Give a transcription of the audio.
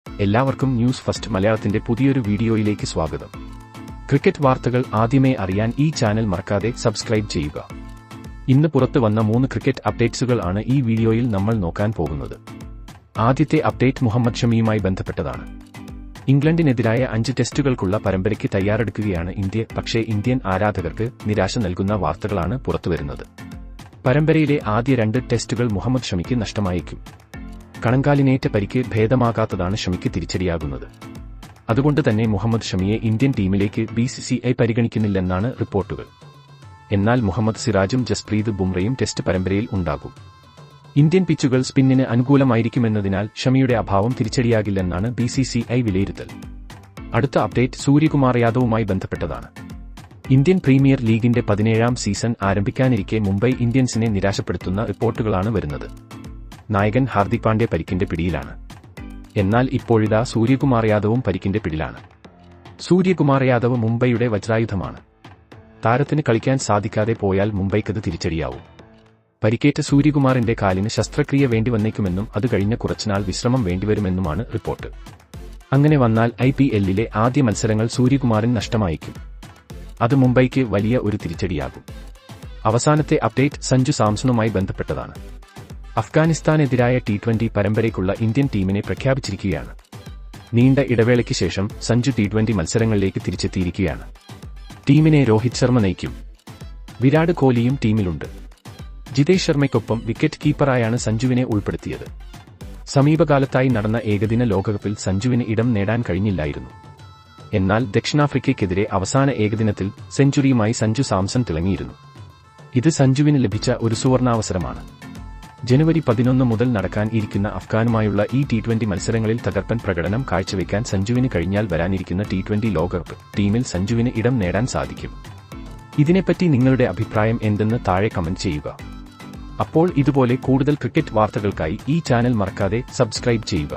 എല്ലാവർക്കും news first മലയാളത്തിന്റെ പുതിയൊരു വീഡിയോയിലേക്ക് സ്വാഗതം. ക്രിക്കറ്റ് വാർത്തകൾ ആദ്യമേ അറിയാൻ ഈ ചാനൽ മറക്കാതെ സബ്സ്ക്രൈബ് ചെയ്യുക. ഇന്ന് പുറത്തു വന്ന 3 ക്രിക്കറ്റ് അപ്ഡേറ്റ്സുകൾ ആണ് ഈ വീഡിയോയിൽ നമ്മൾ നോക്കാൻ പോകുന്നത്. ആദ്യത്തെ അപ്ഡേറ്റ് മുഹമ്മദ് ഷമിയുമായി ബന്ധപ്പെട്ടതാണ്. ഇംഗ്ലണ്ടിനെതിരായ 5 ടെസ്റ്റുകൾക്കുള്ള പരമ്പരയ്ക്ക് തയ്യാറെടുക്കുകയാണ് ഇന്ത്യ. പക്ഷേ ഇന്ത്യൻ ആരാധകർക്ക് നിരാശ നൽകുന്ന വാർത്തകളാണ് പുറത്തുവരുന്നത്. പരമ്പരയിലെ ആദ്യ 2 ടെസ്റ്റുകൾ മുഹമ്മദ് ഷമിക്ക് നഷ്ടമായേക്കും. കണങ്കാലിനേറ്റ പരിക്ക് ഭേദമാകാത്തതാണ് ഷമിക്ക് തിരിച്ചടിയാകുന്നത്. അതുകൊണ്ട് തന്നെ മുഹമ്മദ് ഷമിയെ ഇന്ത്യൻ ടീമിലേക്ക് BCCI പരിഗണിക്കുന്നില്ലെന്നാണ് റിപ്പോർട്ടുകൾ. എന്നാൽ മുഹമ്മദ് സിറാജും ജസ്പ്രീത് ബുംറയും ടെസ്റ്റ് പരമ്പരയിൽ ഉണ്ടാകും. ഇന്ത്യൻ പിച്ചുകൾ സ്പിന്നിന് അനുകൂലമായിരിക്കുമെന്നതിനാൽ ഷമിയുടെ അഭാവം തിരിച്ചടിയാകില്ലെന്നാണ് BCCI വിലയിരുത്തൽ. അടുത്ത അപ്ഡേറ്റ് സൂര്യകുമാർ യാദവുമായി ബന്ധപ്പെട്ടതാണ്. ഇന്ത്യൻ പ്രീമിയർ ലീഗിന്റെ 17ാം സീസൺ ആരംഭിക്കാനിരിക്കെ മുംബൈ ഇന്ത്യൻസിനെ നിരാശപ്പെടുത്തുന്ന റിപ്പോർട്ടുകളാണ് വരുന്നത്. നായകൻ ഹാർദിക് പാണ്ഡ്യ പരിക്കിന്റെ പിടിയിലാണ്. എന്നാൽ ഇപ്പോഴിതാ സൂര്യകുമാർ യാദവും പരിക്കിന്റെ പിടിയിലാണ്. സൂര്യകുമാർ യാദവ് മുംബൈയുടെ വജ്രായുധമാണ്. താരത്തിന് കളിക്കാൻ സാധിക്കാതെ പോയാൽ മുംബൈക്കത് തിരിച്ചടിയാവും. പരിക്കേറ്റ സൂര്യകുമാറിന്റെ കാലിന് ശസ്ത്രക്രിയ വേണ്ടിവന്നേക്കുമെന്നും അത് കഴിഞ്ഞ കുറച്ചുനാൾ വിശ്രമം വേണ്ടിവരുമെന്നുമാണ് റിപ്പോർട്ട്. അങ്ങനെ വന്നാൽ IPLലെ ആദ്യ മത്സരങ്ങൾ സൂര്യകുമാറിന് നഷ്ടമായേക്കും. അത് മുംബൈക്ക് വലിയ ഒരു തിരിച്ചടിയാകും. അവസാനത്തെ അപ്ഡേറ്റ് സഞ്ജു സാംസണുമായി ബന്ധപ്പെട്ടതാണ്. അഫ്ഗാനിസ്ഥാനെതിരായ T20 പരമ്പരയ്ക്കുള്ള ഇന്ത്യൻ ടീമിനെ പ്രഖ്യാപിച്ചിരിക്കുകയാണ്. നീണ്ട ഇടവേളയ്ക്ക് ശേഷം സഞ്ജു T20 മത്സരങ്ങളിലേക്ക് തിരിച്ചെത്തിയിരിക്കുകയാണ്. ടീമിനെ രോഹിത് ശർമ്മ നയിക്കും. വിരാട് കോഹ്ലിയും ടീമിലുണ്ട്. ജിതേഷ് ശർമ്മയ്ക്കൊപ്പം വിക്കറ്റ് കീപ്പറായാണ് സഞ്ജുവിനെ ഉൾപ്പെടുത്തിയത്. സമീപകാലത്തായി നടന്ന ഏകദിന ലോകകപ്പിൽ സഞ്ജുവിന് ഇടം നേടാൻ കഴിഞ്ഞില്ലായിരുന്നു. എന്നാൽ ദക്ഷിണാഫ്രിക്കയ്ക്കെതിരെ അവസാന ഏകദിനത്തിൽ സെഞ്ചുറിയുമായി സഞ്ജു സാംസൺ തിളങ്ങിയിരുന്നു. ഇത് സഞ്ജുവിന് ലഭിച്ച ഒരു സുവർണാവസരമാണ്. ജനുവരി 11 മുതൽ നടക്കാൻ ഇരിക്കുന്ന അഫ്ഗാനുമായുള്ള ഈ T20 മത്സരങ്ങളിൽ തകർപ്പൻ പ്രകടനം കാഴ്ചവെക്കാൻ സഞ്ജുവിന് കഴിഞ്ഞാൽ വരാനിരിക്കുന്ന T20 ലോകകപ്പ് ടീമിൽ സഞ്ജുവിന് ഇടം നേടാൻ സാധിക്കും. ഇതിനെപ്പറ്റി നിങ്ങളുടെ അഭിപ്രായം എന്തെന്ന് താഴെ കമന്റ് ചെയ്യുക. അപ്പോൾ ഇതുപോലെ കൂടുതൽ ക്രിക്കറ്റ് വാർത്തകൾക്കായി ഈ ചാനൽ മറക്കാതെ സബ്സ്ക്രൈബ് ചെയ്യുക.